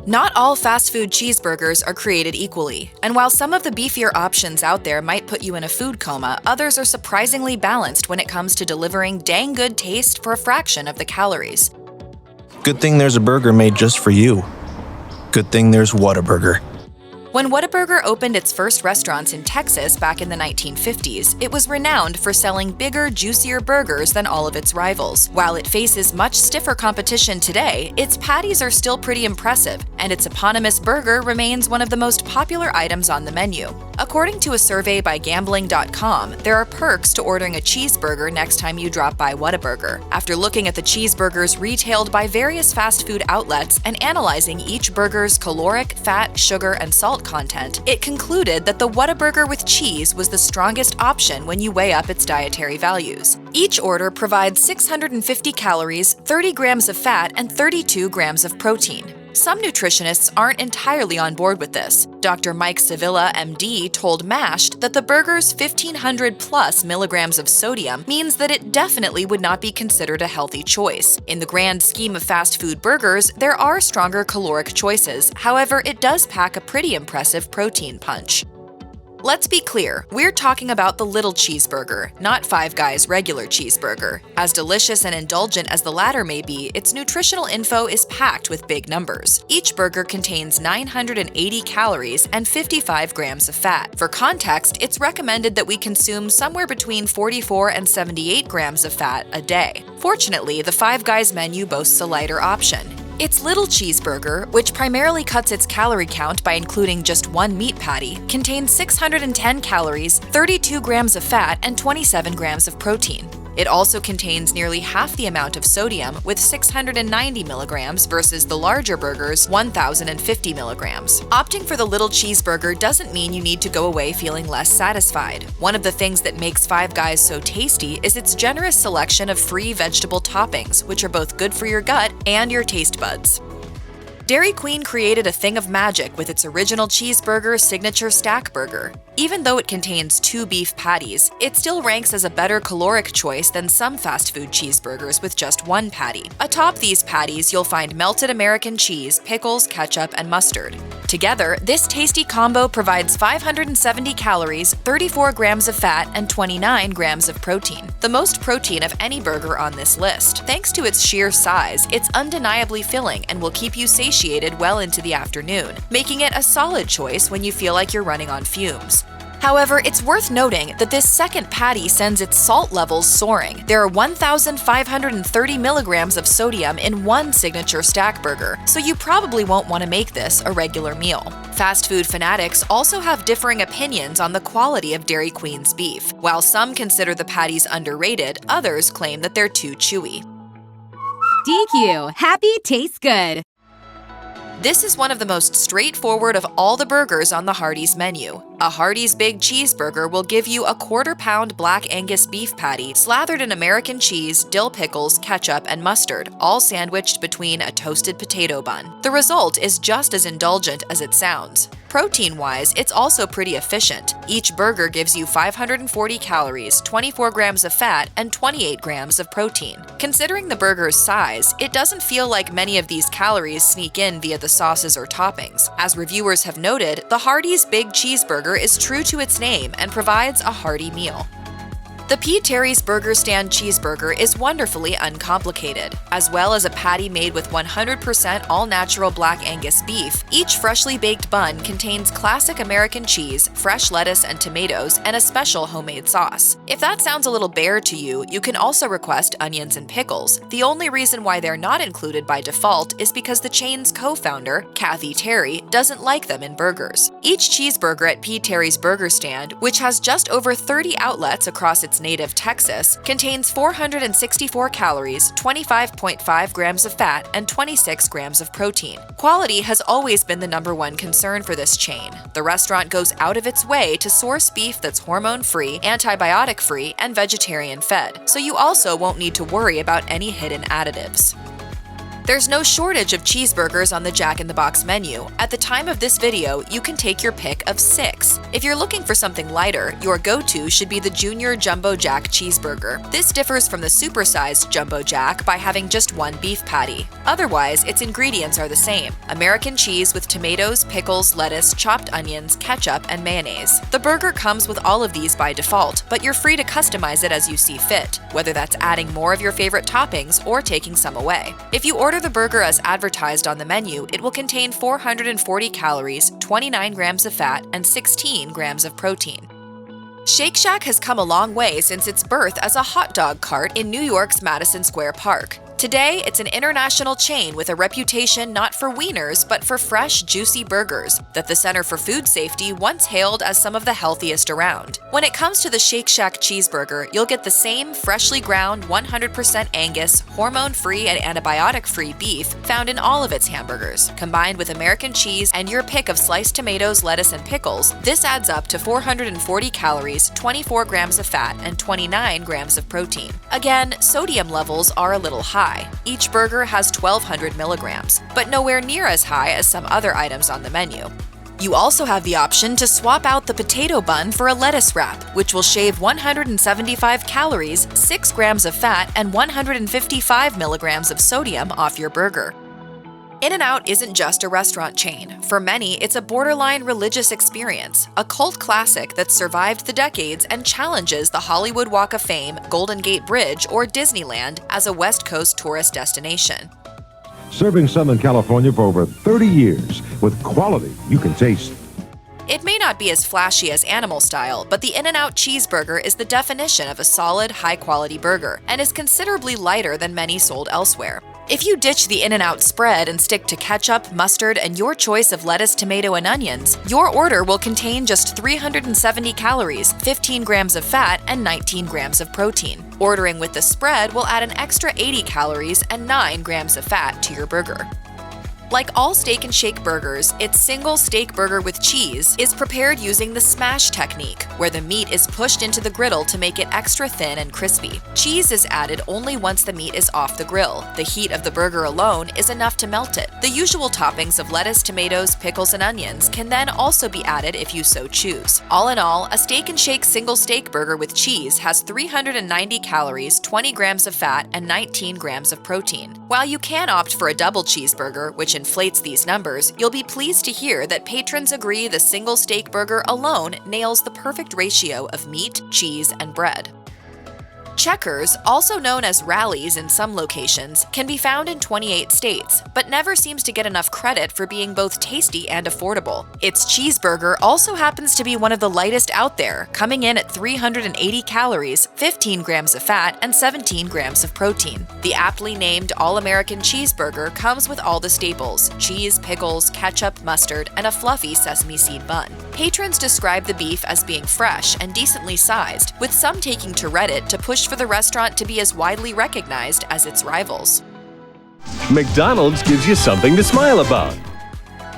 Not all fast food cheeseburgers are created equally, and while some of the beefier options out there might put you in a food coma, others are surprisingly balanced when it comes to delivering dang good taste for a fraction of the calories. Good thing there's a burger made just for you. Good thing there's Whataburger. When Whataburger opened its first restaurants in Texas back in the 1950s, it was renowned for selling bigger, juicier burgers than all of its rivals. While it faces much stiffer competition today, its patties are still pretty impressive, and its eponymous burger remains one of the most popular items on the menu. According to a survey by Gambling.com, there are perks to ordering a cheeseburger next time you drop by Whataburger. After looking at the cheeseburgers retailed by various fast food outlets and analyzing each burger's caloric, fat, sugar, and salt content, it concluded that the Whataburger with cheese was the strongest option when you weigh up its dietary values. Each order provides 650 calories, 30 grams of fat, and 32 grams of protein. Some nutritionists aren't entirely on board with this. Dr. Mike Sevilla, MD, told MASH that the burger's 1,500 plus milligrams of sodium means that it definitely would not be considered a healthy choice. In the grand scheme of fast food burgers, there are stronger caloric choices. However, it does pack a pretty impressive protein punch. Let's be clear, we're talking about the little cheeseburger, not Five Guys' regular cheeseburger. As delicious and indulgent as the latter may be, its nutritional info is packed with big numbers. Each burger contains 980 calories and 55 grams of fat. For context, it's recommended that we consume somewhere between 44 and 78 grams of fat a day. Fortunately, the Five Guys menu boasts a lighter option. Its little cheeseburger, which primarily cuts its calorie count by including just one meat patty, contains 610 calories, 32 grams of fat, and 27 grams of protein. It also contains nearly half the amount of sodium, with 690 milligrams versus the larger burger's 1,050 milligrams. Opting for the little cheeseburger doesn't mean you need to go away feeling less satisfied. One of the things that makes Five Guys so tasty is its generous selection of free vegetable toppings, which are both good for your gut and your taste buds. Dairy Queen created a thing of magic with its original cheeseburger signature stack burger. Even though it contains 2 beef patties, it still ranks as a better caloric choice than some fast food cheeseburgers with just 1 patty. Atop these patties, you'll find melted American cheese, pickles, ketchup, and mustard. Together, this tasty combo provides 570 calories, 34 grams of fat, and 29 grams of protein, the most protein of any burger on this list. Thanks to its sheer size, it's undeniably filling and will keep you satiated well into the afternoon, making it a solid choice when you feel like you're running on fumes. However, it's worth noting that this second patty sends its salt levels soaring. There are 1,530 milligrams of sodium in one signature stack burger, so you probably won't want to make this a regular meal. Fast food fanatics also have differing opinions on the quality of Dairy Queen's beef. While some consider the patties underrated, others claim that they're too chewy. DQ, happy tastes good. This is one of the most straightforward of all the burgers on the Hardee's menu. A Hardee's Big Cheeseburger will give you a quarter-pound Black Angus beef patty slathered in American cheese, dill pickles, ketchup, and mustard, all sandwiched between a toasted potato bun. The result is just as indulgent as it sounds. Protein-wise, it's also pretty efficient. Each burger gives you 540 calories, 24 grams of fat, and 28 grams of protein. Considering the burger's size, it doesn't feel like many of these calories sneak in via the sauces or toppings. As reviewers have noted, the Hardee's Big Cheeseburger is true to its name and provides a hearty meal. The P. Terry's Burger Stand Cheeseburger is wonderfully uncomplicated. As well as a patty made with 100% all-natural Black Angus beef, each freshly baked bun contains classic American cheese, fresh lettuce and tomatoes, and a special homemade sauce. If that sounds a little bare to you, you can also request onions and pickles. The only reason why they're not included by default is because the chain's co-founder, Kathy Terry, doesn't like them in burgers. Each cheeseburger at P. Terry's Burger Stand, which has just over 30 outlets across its native Texas, contains 464 calories, 25.5 grams of fat, and 26 grams of protein. Quality has always been the #1 concern for this chain. The restaurant goes out of its way to source beef that's hormone-free, antibiotic-free, and vegetarian-fed, so you also won't need to worry about any hidden additives. There's no shortage of cheeseburgers on the Jack in the Box menu. At the time of this video, you can take your pick of 6. If you're looking for something lighter, your go-to should be the Junior Jumbo Jack cheeseburger. This differs from the supersized Jumbo Jack by having just one beef patty. Otherwise, its ingredients are the same: American cheese with tomatoes, pickles, lettuce, chopped onions, ketchup, and mayonnaise. The burger comes with all of these by default, but you're free to customize it as you see fit, whether that's adding more of your favorite toppings or taking some away. If you order the burger as advertised on the menu, it will contain 440 calories, 29 grams of fat, and 16 grams of protein. Shake Shack has come a long way since its birth as a hot dog cart in New York's Madison Square Park. Today, it's an international chain with a reputation not for wieners, but for fresh, juicy burgers that the Center for Food Safety once hailed as some of the healthiest around. When it comes to the Shake Shack cheeseburger, you'll get the same freshly ground 100% Angus, hormone-free and antibiotic-free beef found in all of its hamburgers. Combined with American cheese and your pick of sliced tomatoes, lettuce, and pickles, this adds up to 440 calories, 24 grams of fat, and 29 grams of protein. Again, sodium levels are a little high. Each burger has 1,200 milligrams, but nowhere near as high as some other items on the menu. You also have the option to swap out the potato bun for a lettuce wrap, which will shave 175 calories, 6 grams of fat, and 155 milligrams of sodium off your burger. In-N-Out isn't just a restaurant chain. For many, it's a borderline religious experience, a cult classic that's survived the decades and challenges the Hollywood Walk of Fame, Golden Gate Bridge, or Disneyland as a West Coast tourist destination. Serving Southern California for over 30 years with quality you can taste. It may not be as flashy as Animal Style, but the In-N-Out cheeseburger is the definition of a solid, high-quality burger and is considerably lighter than many sold elsewhere. If you ditch the In-N-Out spread and stick to ketchup, mustard, and your choice of lettuce, tomato, and onions, your order will contain just 370 calories, 15 grams of fat, and 19 grams of protein. Ordering with the spread will add an extra 80 calories and 9 grams of fat to your burger. Like all Steak and Shake burgers, its single steak burger with cheese is prepared using the smash technique, where the meat is pushed into the griddle to make it extra thin and crispy. Cheese is added only once the meat is off the grill. The heat of the burger alone is enough to melt it. The usual toppings of lettuce, tomatoes, pickles, and onions can then also be added if you so choose. All in all, a Steak and Shake single steak burger with cheese has 390 calories, 20 grams of fat, and 19 grams of protein. While you can opt for a double cheeseburger, which inflates these numbers, you'll be pleased to hear that patrons agree the single steak burger alone nails the perfect ratio of meat, cheese, and bread. Checkers, also known as Rallies in some locations, can be found in 28 states, but never seems to get enough credit for being both tasty and affordable. Its cheeseburger also happens to be one of the lightest out there, coming in at 380 calories, 15 grams of fat, and 17 grams of protein. The aptly named All-American Cheeseburger comes with all the staples: cheese, pickles, ketchup, mustard, and a fluffy sesame seed bun. Patrons describe the beef as being fresh and decently sized, with some taking to Reddit to push for the restaurant to be as widely recognized as its rivals. McDonald's gives you something to smile about.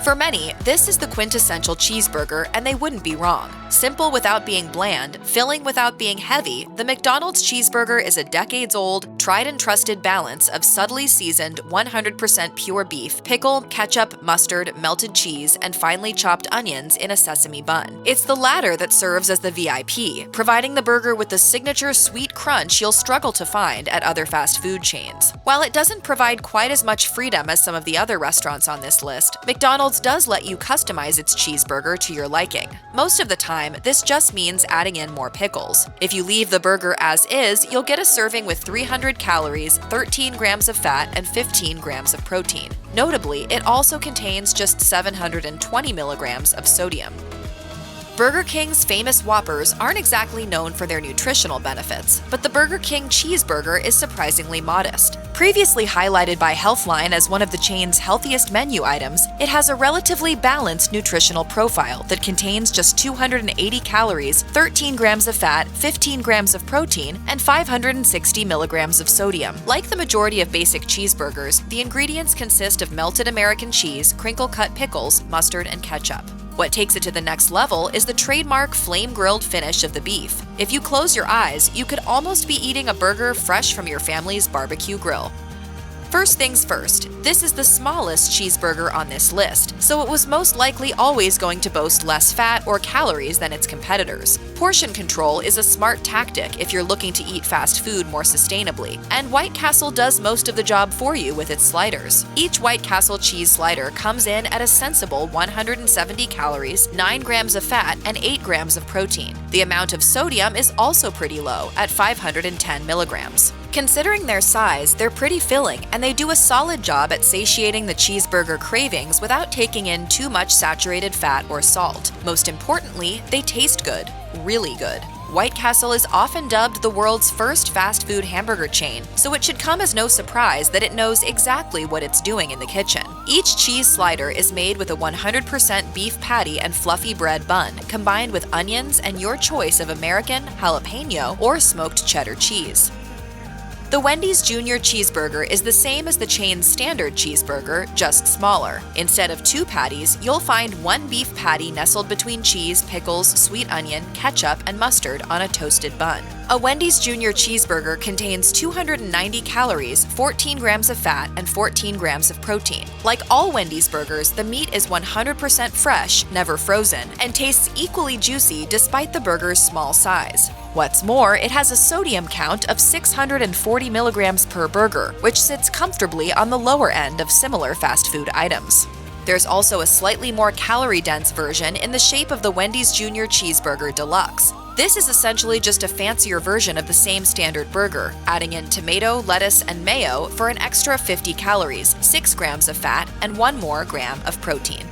For many, this is the quintessential cheeseburger, and they wouldn't be wrong. Simple without being bland, filling without being heavy, the McDonald's cheeseburger is a decades-old, tried-and-trusted balance of subtly seasoned 100% pure beef, pickle, ketchup, mustard, melted cheese, and finely chopped onions in a sesame bun. It's the latter that serves as the VIP, providing the burger with the signature sweet crunch you'll struggle to find at other fast food chains. While it doesn't provide quite as much freedom as some of the other restaurants on this list, McDonald's does let you customize its cheeseburger to your liking. Most of the time, this just means adding in more pickles. If you leave the burger as is, you'll get a serving with 300 calories, 13 grams of fat, and 15 grams of protein. Notably, it also contains just 720 milligrams of sodium. Burger King's famous Whoppers aren't exactly known for their nutritional benefits, but the Burger King cheeseburger is surprisingly modest. Previously highlighted by Healthline as one of the chain's healthiest menu items, it has a relatively balanced nutritional profile that contains just 280 calories, 13 grams of fat, 15 grams of protein, and 560 milligrams of sodium. Like the majority of basic cheeseburgers, the ingredients consist of melted American cheese, crinkle-cut pickles, mustard, and ketchup. What takes it to the next level is the trademark flame-grilled finish of the beef. If you close your eyes, you could almost be eating a burger fresh from your family's barbecue grill. First things first, this is the smallest cheeseburger on this list, so it was most likely always going to boast less fat or calories than its competitors. Portion control is a smart tactic if you're looking to eat fast food more sustainably, and White Castle does most of the job for you with its sliders. Each White Castle cheese slider comes in at a sensible 170 calories, 9 grams of fat, and 8 grams of protein. The amount of sodium is also pretty low at 510 milligrams. Considering their size, they're pretty filling, and they do a solid job at satiating the cheeseburger cravings without taking in too much saturated fat or salt. Most importantly, they taste good, really good. White Castle is often dubbed the world's first fast food hamburger chain, so it should come as no surprise that it knows exactly what it's doing in the kitchen. Each cheese slider is made with a 100% beef patty and fluffy bread bun, combined with onions and your choice of American, jalapeno, or smoked cheddar cheese. The Wendy's Junior Cheeseburger is the same as the chain's standard cheeseburger, just smaller. Instead of 2 patties, you'll find 1 beef patty nestled between cheese, pickles, sweet onion, ketchup, and mustard on a toasted bun. A Wendy's Junior Cheeseburger contains 290 calories, 14 grams of fat, and 14 grams of protein. Like all Wendy's burgers, the meat is 100% fresh, never frozen, and tastes equally juicy despite the burger's small size. What's more, it has a sodium count of 640 milligrams per burger, which sits comfortably on the lower end of similar fast food items. There's also a slightly more calorie-dense version in the shape of the Wendy's Junior Cheeseburger Deluxe. This is essentially just a fancier version of the same standard burger, adding in tomato, lettuce, and mayo for an extra 50 calories, 6 grams of fat, and 1 more gram of protein.